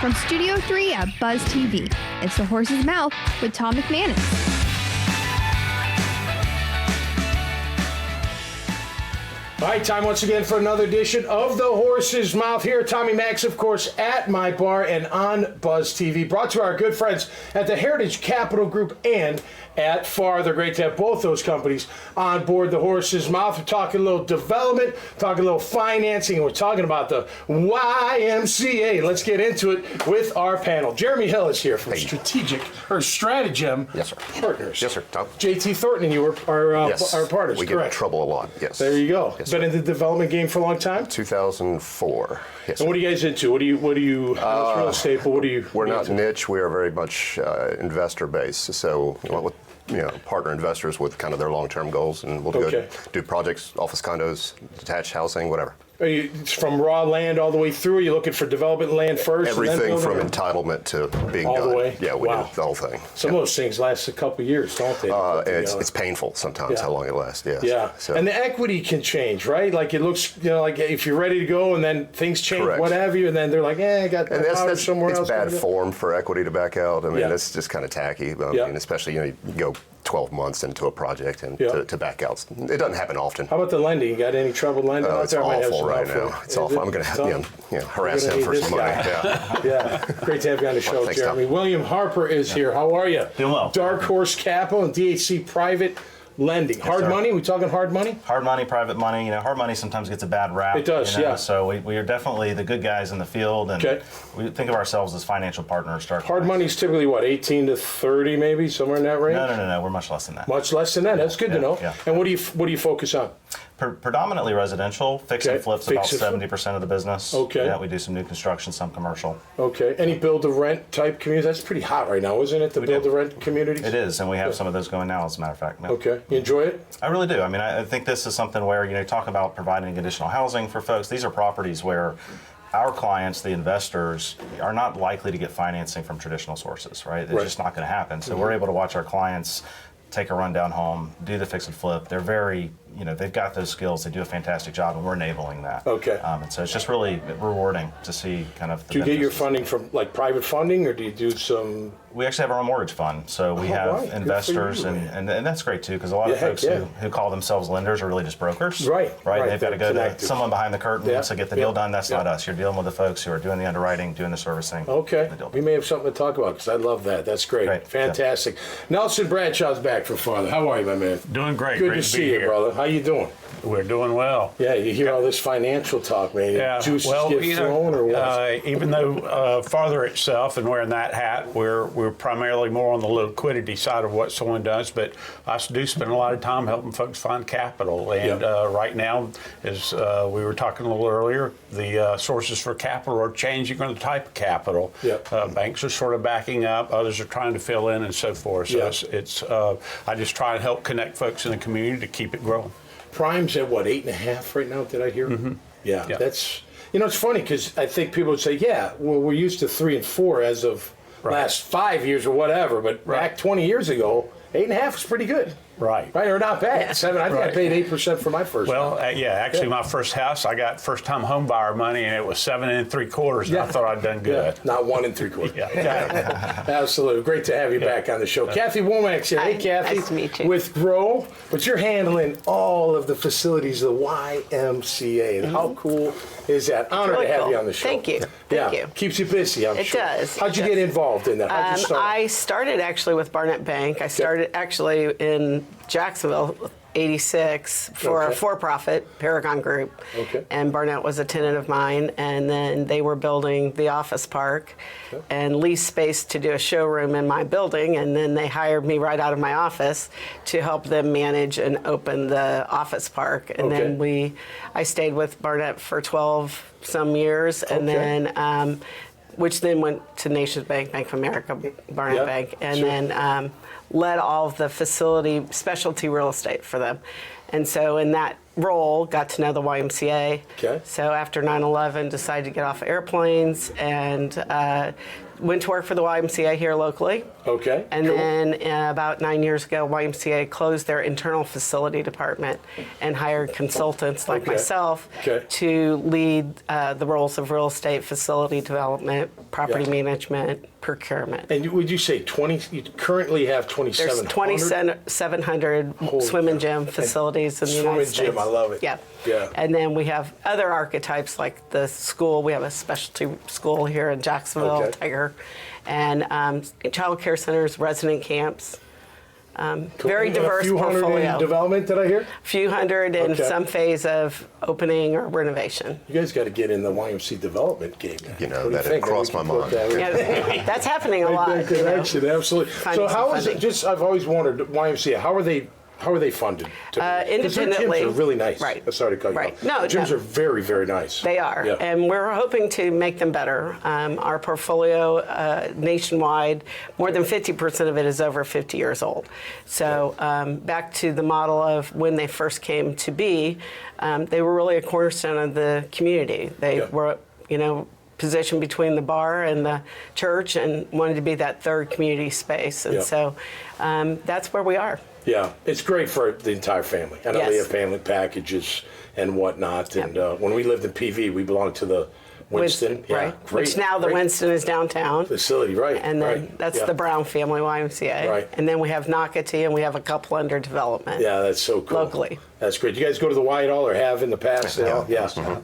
From Studio 3 at Buzz TV, it's The Horse's Mouth with Tom McManus. All right, time once again for another edition of The Horse's Mouth. Here, Tommy Max, of course, at my bar and on Buzz TV. Brought to our good friends at the Heritage Capital Group and at FAR. They're great to have both those companies on board The Horse's Mouth. We're talking a little development, talking a little financing, and we're talking about the YMCA. Let's get into it with our panel. Jeremy Hill is here from Stratagem Yes, sir. Partners. Yes, sir. Tom? JT Thornton and you are our partners, we correct? get in trouble a lot, yes. There you go. Yes, Been in the development game for a long time? 2004. Yes, And what are you guys into? What do you I know it's real estate, but what do you? we're what not are you into? niche. We are very much investor based. So with partner investors with kind of their long-term goals, and we'll Okay. go do projects, office condos, detached housing, whatever. Are you from raw land all the way through? Are you looking for development land first? and then Everything from building? entitlement to being All done. the way? Yeah, we Wow. do the whole thing. Some of those things last a couple of years, don't they? to put It's together? painful sometimes how long it lasts. Yes. Yeah, So, and the equity can change, right? Like it looks, like if you're ready to go and then things change, Correct. what have you, and then they're like, I got and power somewhere it's else. bad form for equity to back out. I mean, Yeah. it's just kind of tacky. Yeah. And especially, you go 12 months into a project and Yeah. to back out. It doesn't happen often. How about the lending? You got any trouble lending out It's there? I might have awful some right help for now. you. It's awful. I'm going to harass him for some money. Yeah. Yeah, great to have you on the show, Thanks, Jeremy. Tom. William Harper is here. How are you? Doing well. Dark Horse Capital and DHC Private Lending. Hard sir. money? We talking hard money? Hard money, private money. Hard money sometimes gets a bad rap. It does, yeah. So we are definitely the good guys in the field, and Okay. we think of ourselves as financial partners. Hard money is typically what, 18 to 30 maybe, somewhere in that range? No. We're much less than that. Much less than that. That's good to know. yeah. And what do you focus on? Predominantly residential. Fix Okay. and flips Fix about and flip. 70% of the business. Okay. Yeah, we do some new construction, some commercial. Okay. Any build-to-rent type communities? That's pretty hot right now, isn't it? The do. build-to-rent communities? It is, and we have some of those going now, as a matter of fact. Yeah. Okay. You enjoy it? I really do. I think this is something where, talk about providing additional housing for folks. These are properties where our clients, the investors, are not likely to get financing from traditional sources, right? It's Right. just not going to happen. So we're able to watch our clients take a rundown home, do the fix and flip. They're very, they've got those skills. They do a fantastic job, and we're enabling that. Okay. And so it's just really rewarding to see kind of the Do you get your benefits. funding from like private funding, or do you do some? We actually have our own mortgage fund, so we Oh, have right. Good for investors, you, and that's great too, because a lot Yeah, of heck folks yeah. who call themselves lenders are really just brokers. Right. They've got to go Connected. to someone behind the curtain Yeah. to get the Yeah. deal done. That's Yeah. not us. You're dealing with the folks who are doing the underwriting, doing the servicing. Okay. the deal. We may have something to talk about because I love that. That's great. Great. Fantastic. Nelson Bradshaw's back from Father. How are you, my man? Doing great. Good Great to be see you, here. brother. How you doing? We're doing well. Yeah, you hear all this financial talk, man. Yeah. Juices well, get thrown, or what? even though Father itself and wearing that hat, we're primarily more on the liquidity side of what someone does. But I do spend a lot of time helping folks find capital. And right now, as we were talking a little earlier, the sources for capital are changing on the type of capital. Banks are sort of backing up. Others are trying to fill in and so forth. So it's I just try and help connect folks in the community to keep it growing. Prime's at what, 8.5 right now? Did I hear? Mm-hmm. Yeah, Yeah. that's it's funny because I think people would say, well, we're used to 3 and 4 as of last 5 years or whatever, but back 20 years ago, 8.5 was pretty good. Right, or not bad. 7. I think I paid 8% for my first. Well, actually, my first house, I got first-time home buyer money, and it was 7 3/4. And I thought I'd done good. Not 1 3/4. Yeah. Absolutely. Great to have you back on the show. Kathy Womack's here. Hey, Kathy. Nice to meet you. With Grow, but you're handling all of the facilities of the YMCA. And how cool is that? Honored Really to have cool. you on the show. Thank you. Thank you. Keeps you busy, I'm It sure. does. How'd It you does. get involved in that? How'd you start? I started actually with Barnett Bank. I started actually in Jacksonville, 86, for a for-profit, Paragon Group. Okay. And Barnett was a tenant of mine, and then they were building the office park and leased space to do a showroom in my building, and then they hired me right out of my office to help them manage and open the office park. And then I stayed with Barnett for 12 some years, and then which then went to Nations Bank, Bank of America, Barnett Bank, and then led all of the facility specialty real estate for them. And so in that role, got to know the YMCA. Okay. So after 9/11, decided to get off airplanes and went to work for the YMCA here locally. Okay. And cool. then about 9 years ago, YMCA closed their internal facility department and hired consultants like Okay. myself Okay. to lead the roles of real estate, facility development, property Yeah. management, procurement. And would you say 20? You currently have 2,700. There's 2,700 swim and gym facilities in the swim United and States. gym, I love it. Yeah. Yeah. And then we have other archetypes like the school. We have a specialty school here in Jacksonville, Okay. Tiger, and child care centers, resident camps. Very You got diverse a few hundred portfolio. in development, did I hear? Few hundred in Okay. some phase of opening or renovation. You guys got to get in the YMC development game. You know, What do that had think? crossed Maybe my we can put mind. that in. Yeah, that's happening a lot. Right, you know. connection, absolutely. Finding So how some is it? funding. Just I've always wondered, YMCA. How are they funded? 'Cause Independently. their gyms are really nice. Right. I'm sorry to cut you Right. off. No, gyms no. are very, very nice. They are, Yeah. and we're hoping to make them better. Our portfolio nationwide, more than 50% of it is over 50 years old. So back to the model of when they first came to be, they were really a cornerstone of the community. They Yeah. were, positioned between the bar and the church and wanted to be that third community space. And Yeah. so that's where we are. Yeah, it's great for the entire family. I know they Yes. have family packages and whatnot. And when we lived in PV, we belonged to the Winston. Yeah, right. great, Which now the great Winston is downtown. facility, right? And then right. that's yeah. the Brown family YMCA. Right. And then we have Nocatee, and we have a couple under development. Yeah, that's so cool. Locally. That's great. You guys go to the Y at all or have in the past? Yeah.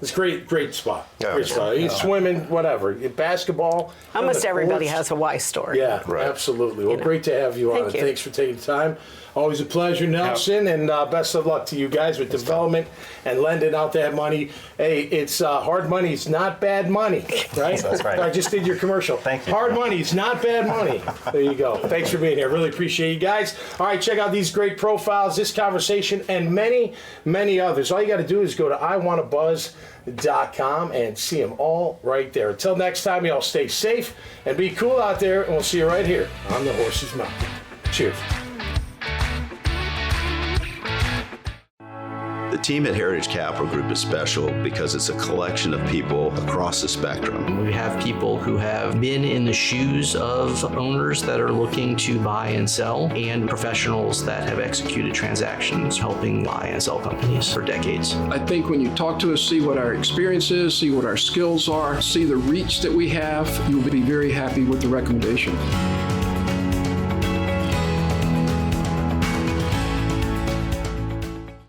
It's great spot. Yeah. Great spot. You swimming, whatever. Basketball. Almost the everybody courts. has a Y store. Yeah, Right. absolutely. Well, know. great to have you on. Thank you. Thanks for taking the time. Always a pleasure, Nelson, and best of luck to you guys with development and lending out that money. Hey, it's hard money. It's not bad money, right? That's right. I just did your commercial. Thank you. Hard money. It's not bad money. There you go. Thanks for being here. Really appreciate you guys. All right, check out these great profiles, this conversation, and many, many others. All you got to do is go to iwantabuzz.com and see them all right there. Until next time, y'all stay safe and be cool out there, and we'll see you right here on the Horse's Mouth. Cheers. The team at Heritage Capital Group is special because it's a collection of people across the spectrum. We have people who have been in the shoes of owners that are looking to buy and sell, and professionals that have executed transactions helping buy and sell companies for decades. I think when you talk to us, see what our experience is, see what our skills are, see the reach that we have, you'll be very happy with the recommendation.